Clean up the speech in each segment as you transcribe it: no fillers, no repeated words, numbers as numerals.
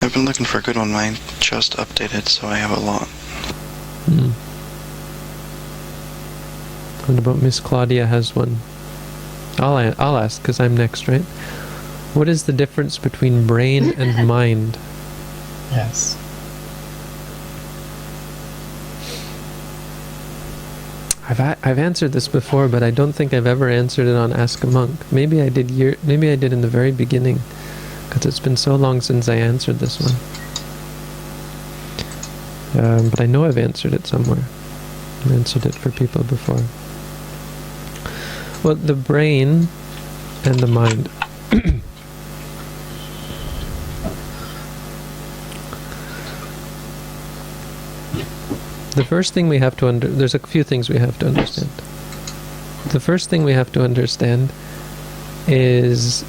I've been looking for a good one. Mine just updated, so I have a lot. What about Miss Claudia has one? I'll ask, because I'm next, right? What is the difference between brain and mind? Yes. I've answered this before, but I don't think I've ever answered it on Ask a Monk. Maybe I did in the very beginning, because it's been so long since I answered this one. But I know I've answered it somewhere. I've answered it for people before. Well, the brain and the mind. The first thing we have to there's a few things we have to understand. The first thing we have to understand is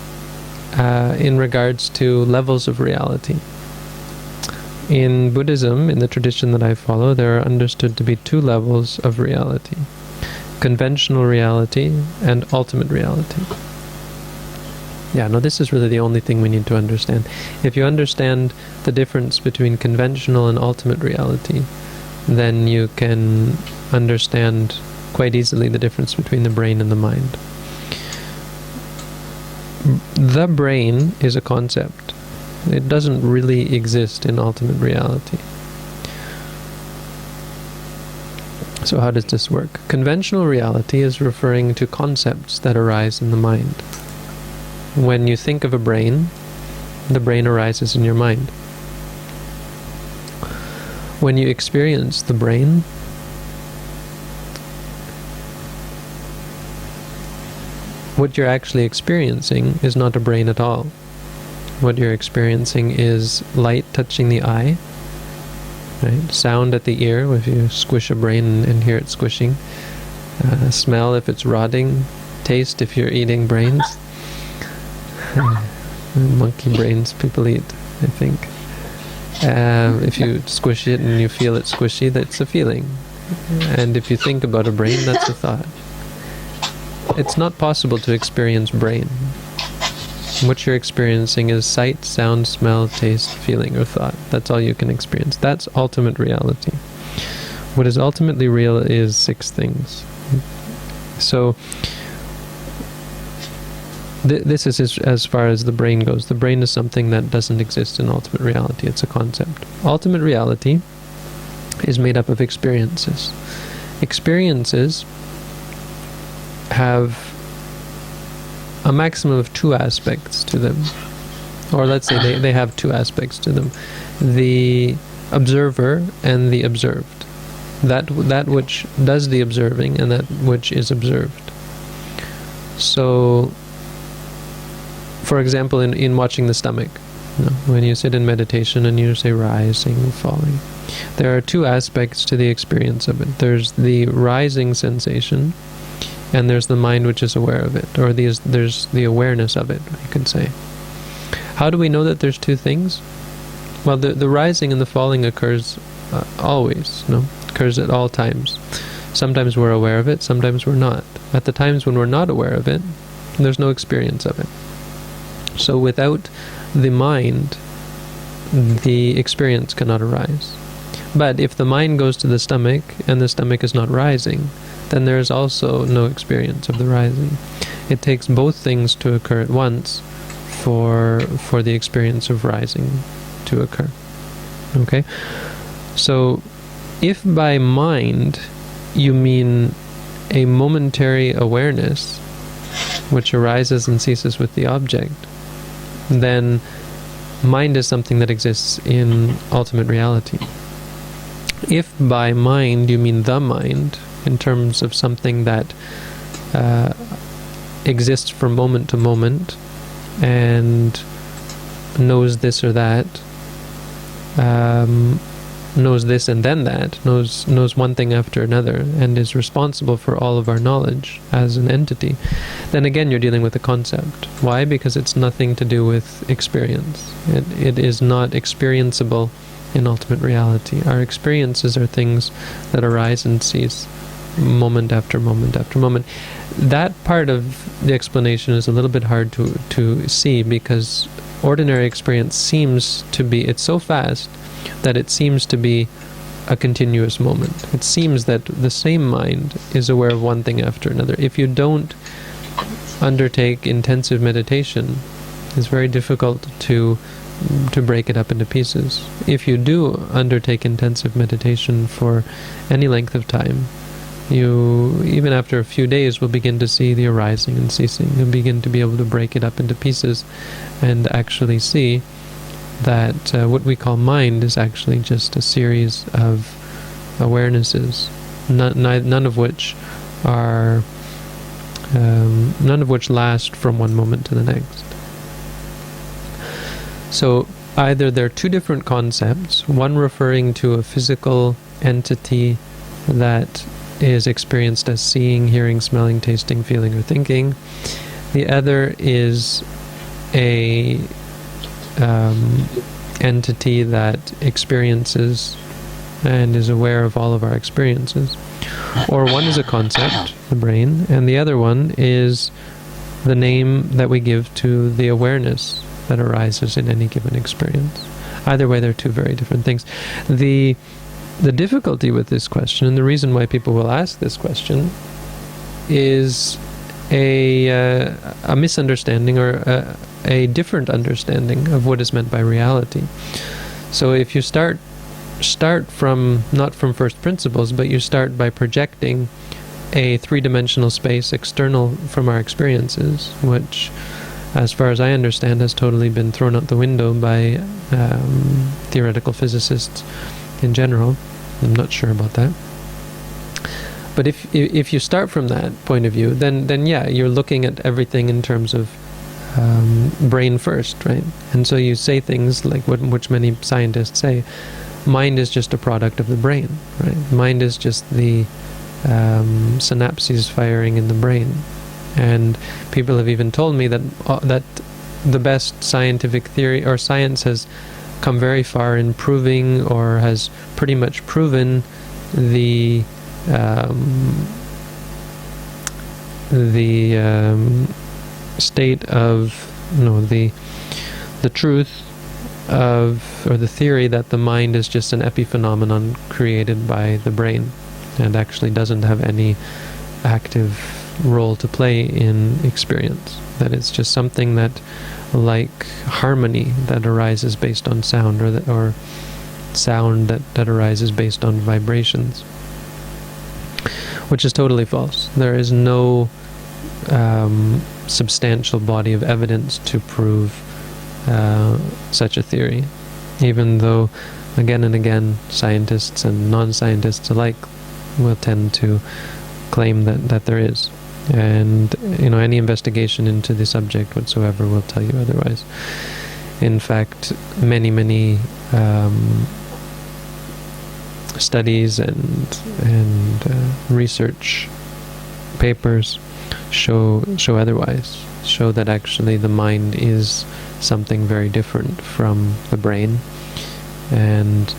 in regards to levels of reality. In Buddhism, in the tradition that I follow, there are understood to be two levels of reality: conventional reality and ultimate reality. Yeah, no, this is really the only thing we need to understand. If you understand the difference between conventional and ultimate reality, then you can understand quite easily the difference between the brain and the mind. The brain is a concept. It doesn't really exist in ultimate reality. So how does this work? Conventional reality is referring to concepts that arise in the mind. When you think of a brain, the brain arises in your mind. When you experience the brain, what you're actually experiencing is not a brain at all. What you're experiencing is light touching the eye, right? Sound at the ear if you squish a brain and hear it squishing, smell if it's rotting, taste if you're eating brains. Monkey brains people eat, I think. If you squish it and you feel it squishy, that's a feeling. And if you think about a brain, that's a thought. It's not possible to experience brain. What you're experiencing is sight, sound, smell, taste, feeling, or thought. That's all you can experience. That's ultimate reality. What is ultimately real is 6 things. So, this is as far as the brain goes. The brain is something that doesn't exist in ultimate reality. It's a concept. Ultimate reality is made up of experiences. Experiences have a maximum of 2 aspects to them. Or let's say they have 2 aspects to them. The observer and the observed. That which does the observing and that which is observed. So, for example, in watching the stomach, when you sit in meditation and you say rising, falling, there are 2 aspects to the experience of it. There's the rising sensation, and there's the mind which is aware of it, or there's the awareness of it, you could say. How do we know that there's 2 things? Well, the rising and the falling occurs always, occurs at all times. Sometimes we're aware of it, sometimes we're not. At the times when we're not aware of it, there's no experience of it. So without the mind, the experience cannot arise. But if the mind goes to the stomach and the stomach is not rising, then there is also no experience of the rising. It takes both things to occur at once for the experience of rising to occur. Okay? So if by mind you mean a momentary awareness which arises and ceases with the object, then mind is something that exists in ultimate reality. If by mind you mean the mind, in terms of something that exists from moment to moment and knows this or that, knows this and then that, knows one thing after another, and is responsible for all of our knowledge as an entity, then again you're dealing with a concept. Why? Because it's nothing to do with experience. It is not experienceable in ultimate reality. Our experiences are things that arise and cease moment after moment after moment. That part of the explanation is a little bit hard to see, because ordinary experience seems to be, it's so fast that it seems to be a continuous moment. It seems that the same mind is aware of one thing after another. If you don't undertake intensive meditation, it's very difficult to break it up into pieces. If you do undertake intensive meditation for any length of time, you, even after a few days, will begin to see the arising and ceasing. You'll begin to be able to break it up into pieces and actually see that what we call mind is actually just a series of awarenesses, none of which are none of which last from one moment to the next. So either they're two different concepts, one referring to a physical entity that is experienced as seeing, hearing, smelling, tasting, feeling, or thinking. The other is a entity that experiences and is aware of all of our experiences. Or one is a concept, the brain, and the other one is the name that we give to the awareness that arises in any given experience. Either way, they're two very different things. The difficulty with this question, and the reason why people will ask this question, is a misunderstanding or a different understanding of what is meant by reality. So if you start from, not from first principles, but you start by projecting a three-dimensional space external from our experiences, which, as far as I understand, has totally been thrown out the window by theoretical physicists in general. I'm not sure about that. But if you start from that point of view, then yeah, you're looking at everything in terms of brain first, right? And so you say things like which many scientists say, mind is just a product of the brain, right? Mind is just the synapses firing in the brain. And people have even told me that that the best scientific theory, or science, has come very far in proving, or has pretty much proven, the state of, the truth of, or the theory that the mind is just an epiphenomenon created by the brain and actually doesn't have any active role to play in experience. That it's just something that, like harmony that arises based on sound, or sound that arises based on vibrations, which is totally false. There is no substantial body of evidence to prove such a theory, even though again and again scientists and non-scientists alike will tend to claim that there is. And any investigation into the subject whatsoever will tell you otherwise. In fact, many studies and research papers show otherwise. Show that actually the mind is something very different from the brain, and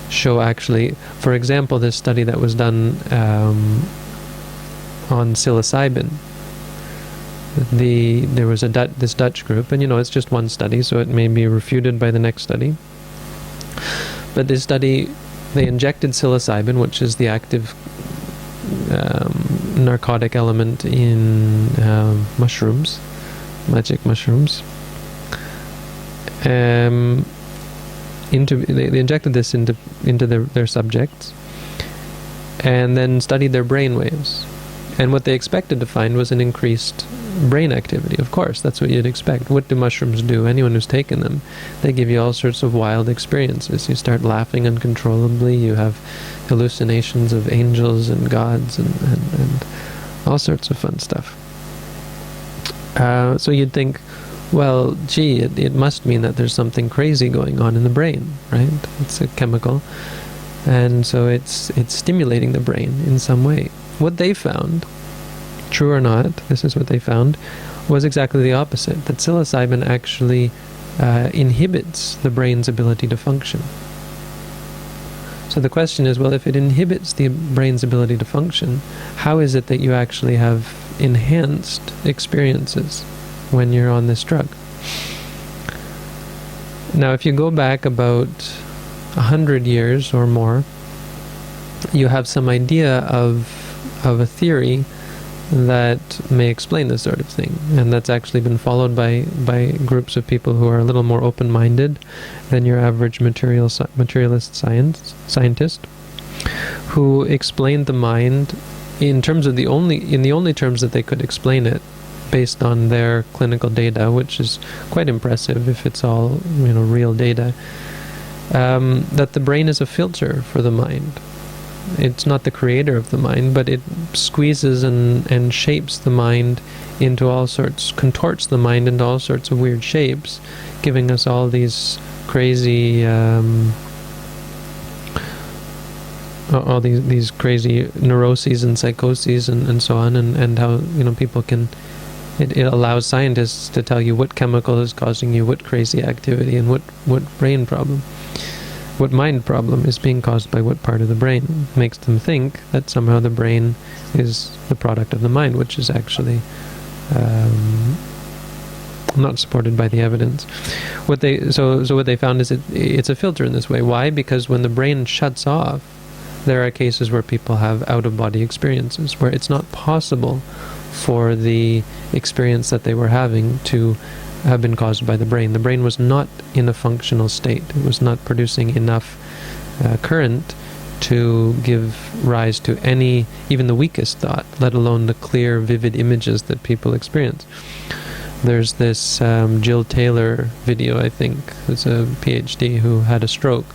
show actually, for example, this study that was done on psilocybin. There was this Dutch group, and it's just one study, so it may be refuted by the next study. But this study, they injected psilocybin, which is the active narcotic element in mushrooms, magic mushrooms. They injected this into their subjects, and then studied their brain waves. And what they expected to find was an increased brain activity. Of course, that's what you'd expect. What do mushrooms do? Anyone who's taken them, they give you all sorts of wild experiences. You start laughing uncontrollably. You have hallucinations of angels and gods and all sorts of fun stuff. So you'd think, well, gee, it must mean that there's something crazy going on in the brain, right? It's a chemical. And so it's stimulating the brain in some way. What they found, true or not, this is what they found, was exactly the opposite. That psilocybin actually inhibits the brain's ability to function. So the question is, well, if it inhibits the brain's ability to function, how is it that you actually have enhanced experiences when you're on this drug? Now, if you go back about 100 years or more, you have some idea of a theory that may explain this sort of thing, and that's actually been followed by groups of people who are a little more open-minded than your average materialist scientist, who explained the mind in the only terms that they could explain it, based on their clinical data, which is quite impressive if it's all real data. That the brain is a filter for the mind. It's not the creator of the mind, but it squeezes and shapes the mind into all sorts, contorts the mind into all sorts of weird shapes, giving us all these crazy, all these crazy neuroses and psychoses and so on, and how people can. It allows scientists to tell you what chemical is causing you what crazy activity and what brain problem. What mind problem is being caused by what part of the brain. Makes them think that somehow the brain is the product of the mind, which is actually not supported by the evidence. What they found is it's a filter in this way. Why? Because when the brain shuts off, there are cases where people have out-of-body experiences, where it's not possible for the experience that they were having to have been caused by the brain. The brain was not in a functional state. It was not producing enough current to give rise to even the weakest thought, let alone the clear, vivid images that people experience. There's this Jill Taylor video, I think. It's a PhD who had a stroke,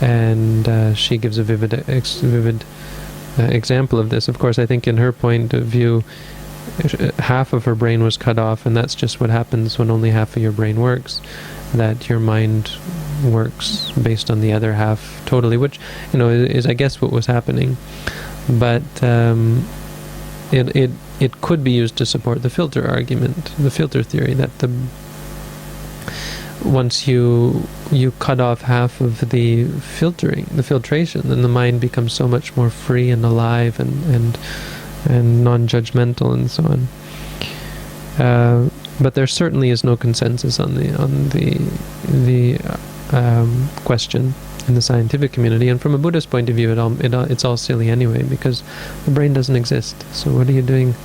and she gives a vivid example of this. Of course, I think in her point of view, half of her brain was cut off, and that's just what happens when only half of your brain works, that your mind works based on the other half totally, which is I guess what was happening. But it could be used to support the filter argument, the filter theory, that once you cut off half of the filtration, then the mind becomes so much more free and alive and non-judgmental and so on. But there certainly is no consensus on the question in the scientific community, and from a Buddhist point of view, it's all silly anyway, because the brain doesn't exist. So what are you doing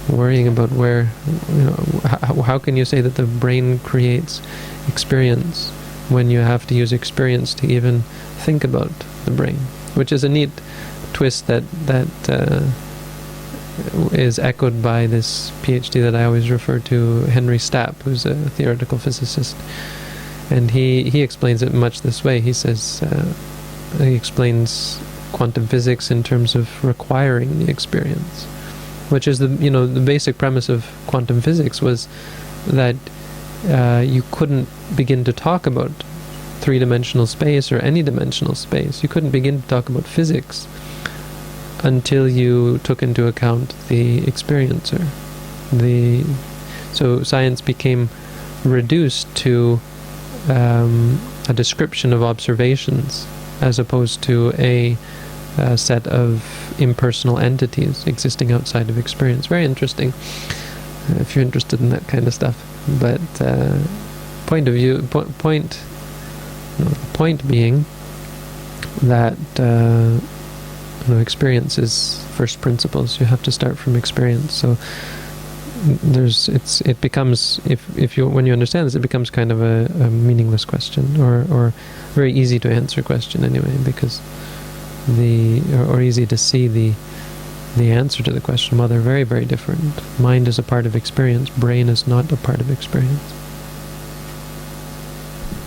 worrying about where? How can you say that the brain creates experience when you have to use experience to even think about the brain? Which is a neat twist that is echoed by this PhD that I always refer to, Henry Stapp, who's a theoretical physicist. And he explains it much this way. He says, he explains quantum physics in terms of requiring the experience, which is the basic premise of quantum physics was that you couldn't begin to talk about three-dimensional space or any dimensional space. You couldn't begin to talk about physics until you took into account the experiencer. So science became reduced to a description of observations as opposed to a set of impersonal entities existing outside of experience. Very interesting if you're interested in that kind of stuff. But point being that experience is first principles. You have to start from experience. So it becomes, when you understand this, it becomes kind of a meaningless question, or very easy to answer question anyway, because or easy to see the answer to the question. Well, they're very, very different. Mind is a part of experience. Brain is not a part of experience.